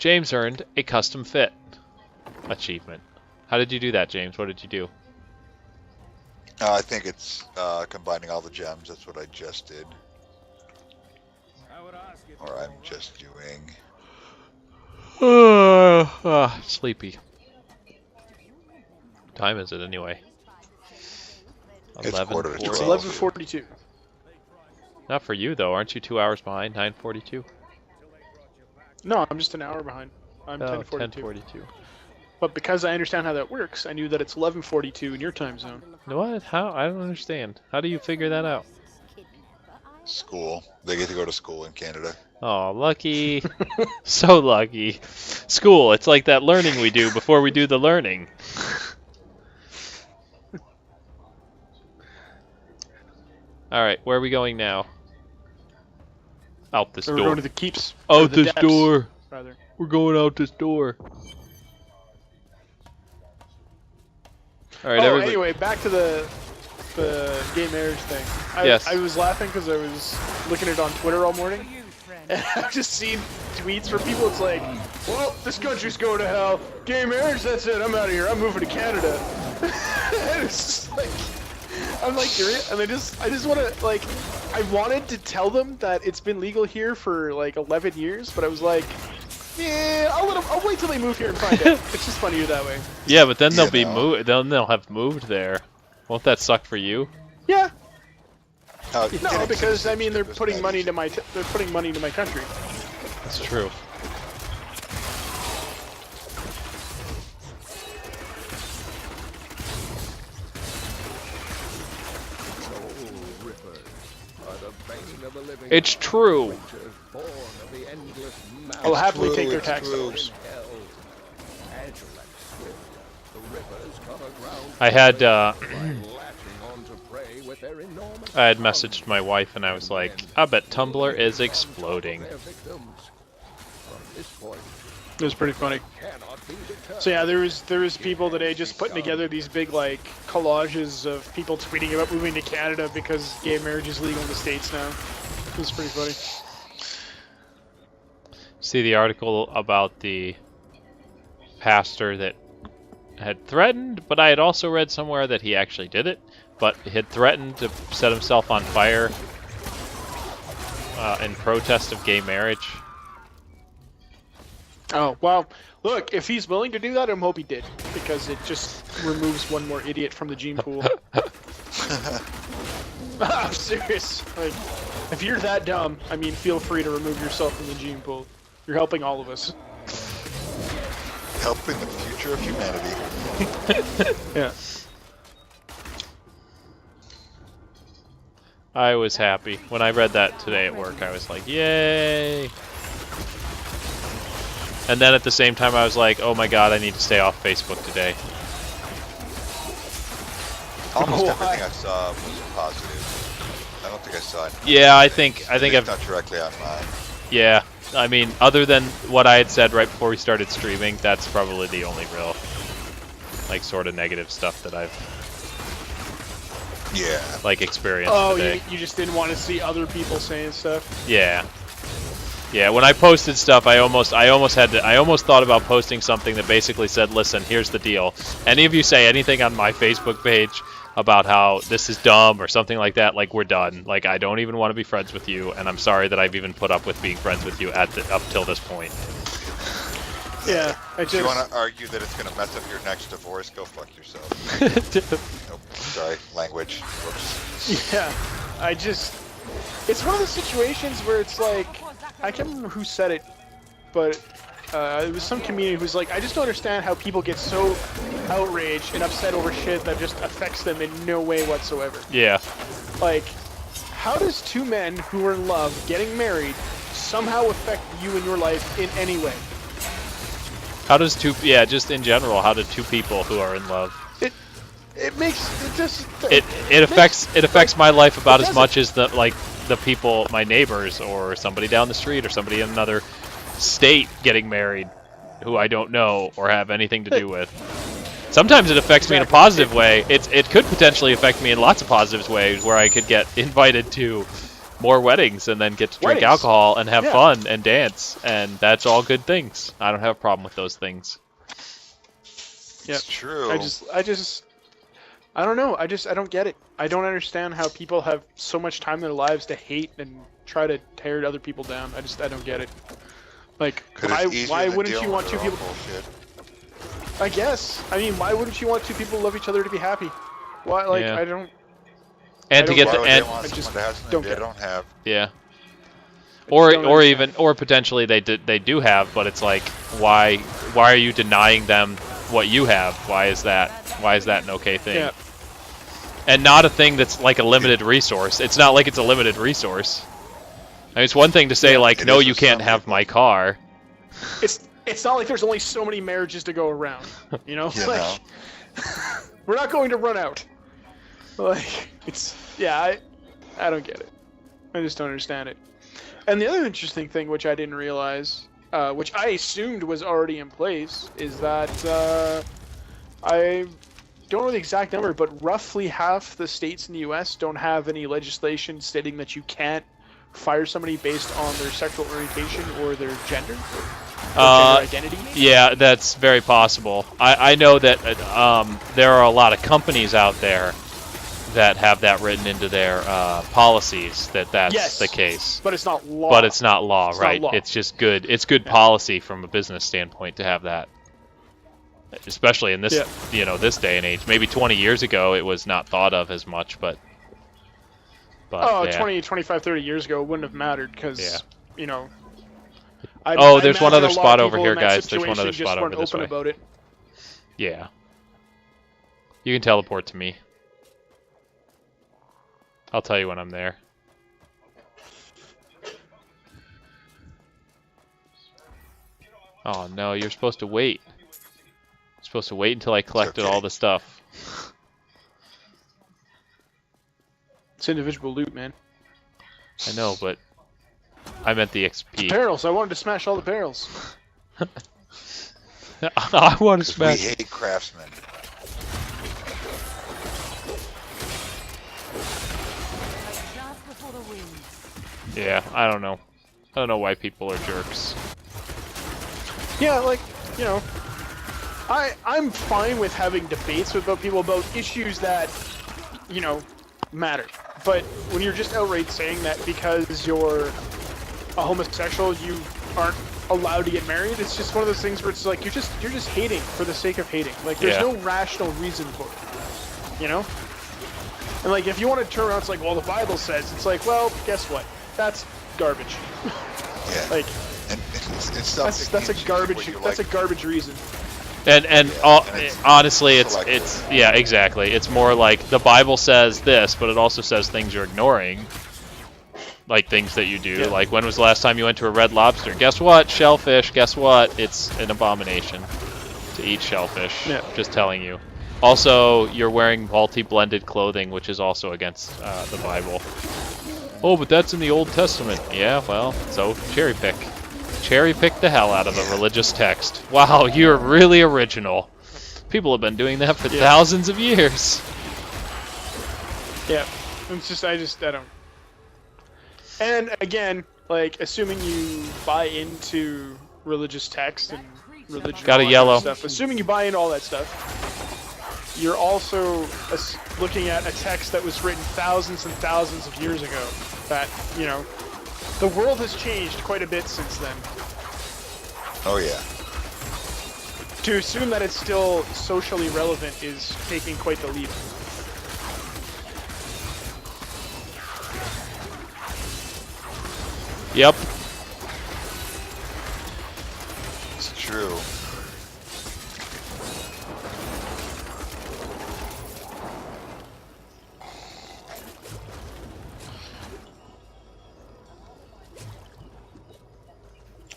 James earned a custom fit achievement. How did you do that, James? What did you do? I think it's combining all the gems. That's what I just did. Or I'm just doing. Sleepy. What time is it anyway? It's quarter to 12. It's 11:42. Not for you though. Aren't you 2 hours behind? 9:42. No, I'm just an hour behind. I'm 10:42. 10:42. But because I understand how that works, I knew that it's 11:42 in your time zone. What? How? I don't understand. How do you figure that out? School. They get to go to school in Canada. Oh, lucky. So lucky. School, it's like that learning we do before we do the learning. Alright, where are we going now? Out this So door. we're going to the keeps. Out the this depths, door. rather. We're going out this door. Alright, everybody. Anyway, back to the gay marriage thing. Yes. I was laughing because I was looking at it on Twitter all morning. And I've just seen tweets from people. It's like, well, this country's going to hell. Gay marriage, that's it. I'm out of here. I'm moving to Canada. And it's just like, I'm like, and I just want to, like, I wanted to tell them that it's been legal here for like 11 years, but I was like, yeah, I'll wait till they move here and find out. It's just funnier that way. Yeah, but then they'll be moved. Then they'll have moved there. Won't that suck for you? Yeah. No, because I mean they're putting money to my country. That's true. It's true. I'll happily take their tax dollars. I had I had messaged my wife and I was like, I bet Tumblr is exploding. It was pretty funny. So yeah, there was people today just putting together these big like collages of people tweeting about moving to Canada because gay marriage is legal in the States now. It was pretty funny. See the article about the pastor that had threatened, but I had also read somewhere that he actually did it, but he had threatened to set himself on fire in protest of gay marriage. Oh, well, look, if he's willing to do that, I hope he did, because it just removes one more idiot from the gene pool. I'm serious. Like, if you're that dumb, I mean, feel free to remove yourself from the gene pool. You're helping all of us. Helping the future of humanity. Yeah. I was happy. When I read that today at work, I was like, yay! And then at the same time, I was like, oh my god, I need to stay off Facebook today. Almost everything I saw was positive. I don't think I saw it. Yeah, I think I've not directly on mine. Yeah, I mean, other than what I had said right before we started streaming, that's probably the only real, like, sort of negative stuff that I've, like, experienced today. You just didn't want to see other people saying stuff? Yeah. Yeah, when I posted stuff, I almost thought about posting something that basically said, listen, here's the deal. Any of you say anything on my Facebook page about how this is dumb or something like that, like, we're done. Like, I don't even want to be friends with you, and I'm sorry that I've even put up with being friends with you up till this point. Yeah, If you want to argue that it's going to mess up your next divorce, go fuck yourself. Nope, sorry, language. Whoops. Yeah, it's one of those situations where it's like, I can't remember who said it, but it was some comedian who's like, I just don't understand how people get so outraged and upset over shit that just affects them in no way whatsoever. Yeah. Like, how does two men who are in love getting married somehow affect you in your life in any way? How does just in general, how do two people who are in love? It affects my life about as much as the people, my neighbors, or somebody down the street, or somebody in another state getting married, who I don't know or have anything to do with. Sometimes it affects me in a positive way. It could potentially affect me in lots of positive ways, where I could get invited to more weddings and then get to drink alcohol and have fun and dance, and that's all good things. I don't have a problem with those things. It's true. I don't know. I don't get it. I don't understand how people have so much time in their lives to hate and try to tear other people down. I don't get it. Like, why wouldn't you want two people? I guess. I mean, why wouldn't you want two people who love each other to be happy? Why? Like, I don't. And to get why the would and they want someone to have something they don't have. Yeah. Or potentially they do have, but it's like, why are you denying them what you have? Why is that an okay thing? Yeah. And not a thing that's like a limited resource. It's not like it's a limited resource. I mean, it's one thing to say like, no, you can't have my car. It's not like there's only so many marriages to go around, you know? You like, know. we're not going to run out. Like, I don't get it. I just don't understand it. And the other interesting thing, which I didn't realize, which I assumed was already in place, is that I don't know the exact number, but roughly half the states in the U.S. don't have any legislation stating that you can't fire somebody based on their sexual orientation or their gender. Gender identity? Yeah, that's very possible. I know that there are a lot of companies out there that have that written into their policies that's the case. But it's not law. But it's not law, right? Not law. It's just good. It's good policy from a business standpoint to have that, especially in this this day and age. Maybe 20 years ago it was not thought of as much, but 20, 25, 30 years ago it wouldn't have mattered because you know. There's one other spot over here, guys. There's one other spot over this way. About it. Yeah. You can teleport to me. I'll tell you when I'm there. Oh no, you're supposed to wait. You're supposed to wait until I collected all the stuff. It's individual loot, man. I know, but I meant the XP. The barrels. I wanted to smash all the barrels. I want to smash. We hate craftsmen. Yeah, I don't know. I don't know why people are jerks. Yeah, like, you know, I'm fine with having debates with people about issues that, you know, matter. But when you're just outright saying that because you're a homosexual, you aren't allowed to get married, it's just one of those things where it's like you're just hating for the sake of hating. Like, there's no rational reason for it, you know? And like, if you want to turn around, it's like, well, the Bible says, it's like, well, guess what? That's garbage. Yeah. Like, and that's a garbage reason. And honestly, it's yeah, exactly. It's more like the Bible says this, but it also says things you're ignoring, like things that you do. Yeah. Like, when was the last time you went to a Red Lobster? Guess what? Shellfish. Guess what? It's an abomination to eat shellfish. Yeah. Just telling you. Also, you're wearing multi-blended clothing, which is also against the Bible. Oh, but that's in the Old Testament. Yeah, well, so cherry pick. Cherry pick the hell out of a religious text. Wow, you're really original. People have been doing that for thousands of years. Yeah, it's just, I don't. And again, like, assuming you buy into religious text and religion, got a yellow stuff. Assuming you buy into all that stuff, you're also looking at a text that was written thousands and thousands of years ago. That, you know, the world has changed quite a bit since then. Oh yeah. To assume that it's still socially relevant is taking quite the leap. Yep. It's true.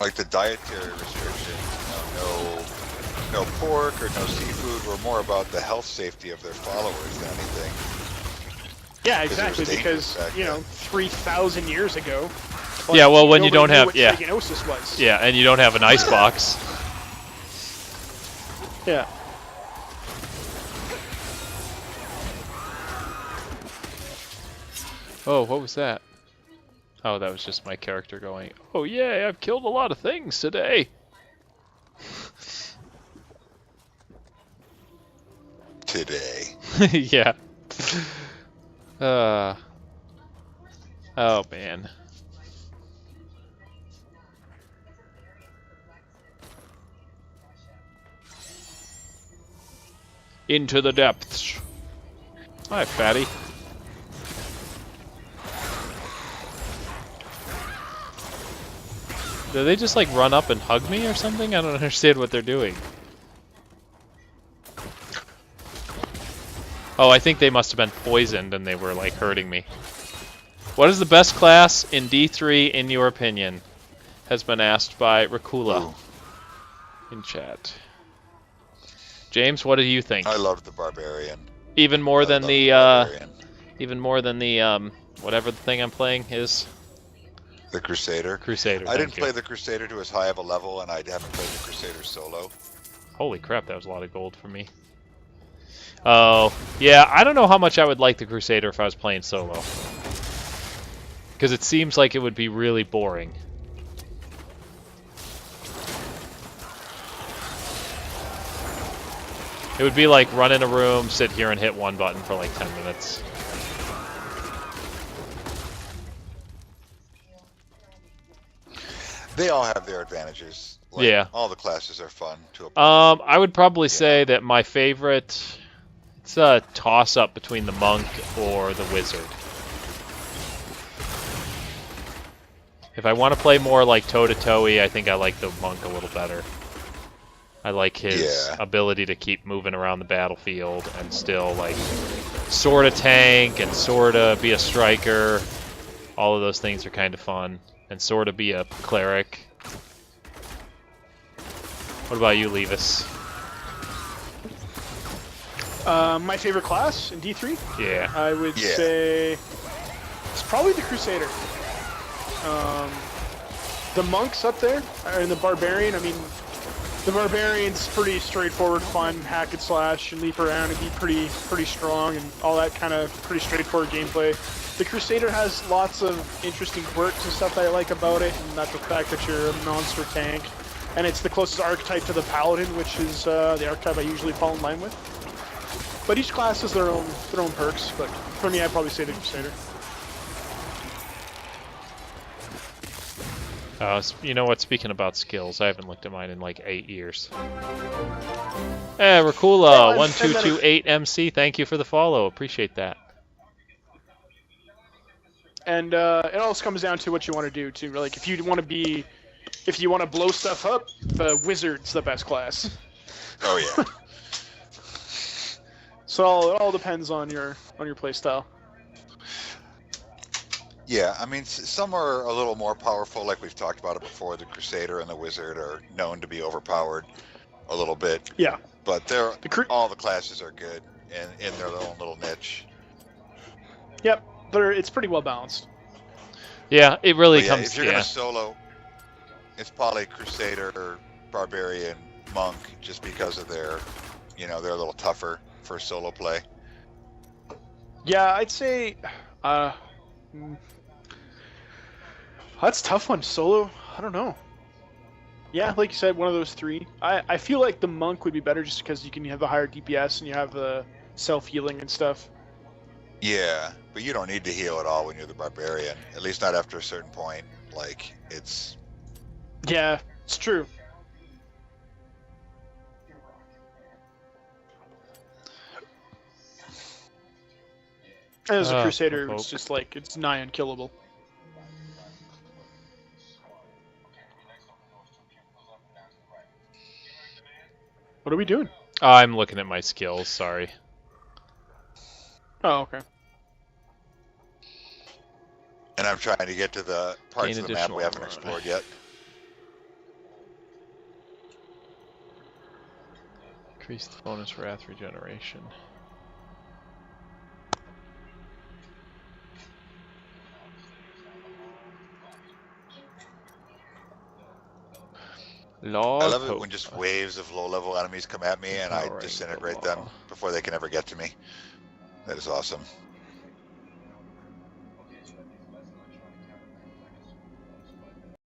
Like the dietary restrictions, no pork or no seafood, were more about the health safety of their followers than anything. Yeah, exactly, because, you know, 3,000 years ago. Yeah, well, when you don't have, trichinosis was. Yeah, and you don't have an ice box. Yeah. Oh, what was that? Oh, that was just my character going, oh yeah, I've killed a lot of things today. Today. Yeah. Oh man. Into the depths. Hi, fatty. Do they just like run up and hug me or something? I don't understand what they're doing. Oh, I think they must have been poisoned and they were like hurting me. What is the best class in D3 in your opinion? Has been asked by Rakula in chat. James, what do you think? I loved the Barbarian. Even more than the Barbarian. even more than the whatever the thing I'm playing is. The Crusader. Crusader. I didn't play the Crusader to as high of a level, and I haven't played the Crusader solo. Holy crap, that was a lot of gold for me. Oh, yeah, I don't know how much I would like the Crusader if I was playing solo. Because it seems like it would be really boring. It would be like run in a room, sit here and hit one button for like 10 minutes. They all have their advantages. Like, Yeah. All the classes are fun to play. I would probably say that my favorite... It's a toss-up between the monk or the wizard. If I want to play more like toe-to-toe-y, I think I like the monk a little better. I like his ability to keep moving around the battlefield and still, like, sort of tank and sort of be a striker. All of those things are kind of fun. And sort of be a cleric. What about you, Levis? My favorite class in D3? Yeah. I would say it's probably the Crusader. The monk's up there, and the Barbarian. I mean, the Barbarian's pretty straightforward, fun, hack and slash, and leap around and be pretty strong, and all that kind of pretty straightforward gameplay. The Crusader has lots of interesting quirks and stuff that I like about it, and that's the fact that you're a monster tank, and it's the closest archetype to the Paladin, which is the archetype I usually fall in line with. But each class has their own perks. But for me, I'd probably say the Crusader. You know what? Speaking about skills, I haven't looked at mine in like 8 years. Hey, Rakula, 1228MC, thank you for the follow. Appreciate that. And it also comes down to what you want to do too. Like if you want to blow stuff up, the Wizard's the best class. Oh yeah. So it all depends on your playstyle. Yeah, I mean, some are a little more powerful, like we've talked about it before. The Crusader and the Wizard are known to be overpowered a little bit. Yeah. But all the classes are good in their own little niche. Yep, it's pretty well balanced. Yeah, it really comes. If you're gonna solo, it's probably Crusader, Barbarian, Monk, just because of they're a little tougher for solo play. Yeah, I'd say that's a tough one. Solo, I don't know. Yeah, like you said, one of those three. I feel like the Monk would be better just because you can have a higher DPS and you have the self-healing and stuff. Yeah, but you don't need to heal at all when you're the Barbarian. At least not after a certain point. Like, it's... Yeah, it's true. As a Crusader, it's just like, it's nigh unkillable. What are we doing? I'm looking at my skills, sorry. Oh, okay. And I'm trying to get to the parts of the map we haven't explored yet. Increase the bonus wrath regeneration. I love it when just waves of low-level enemies come at me and I disintegrate them before they can ever get to me. That is awesome.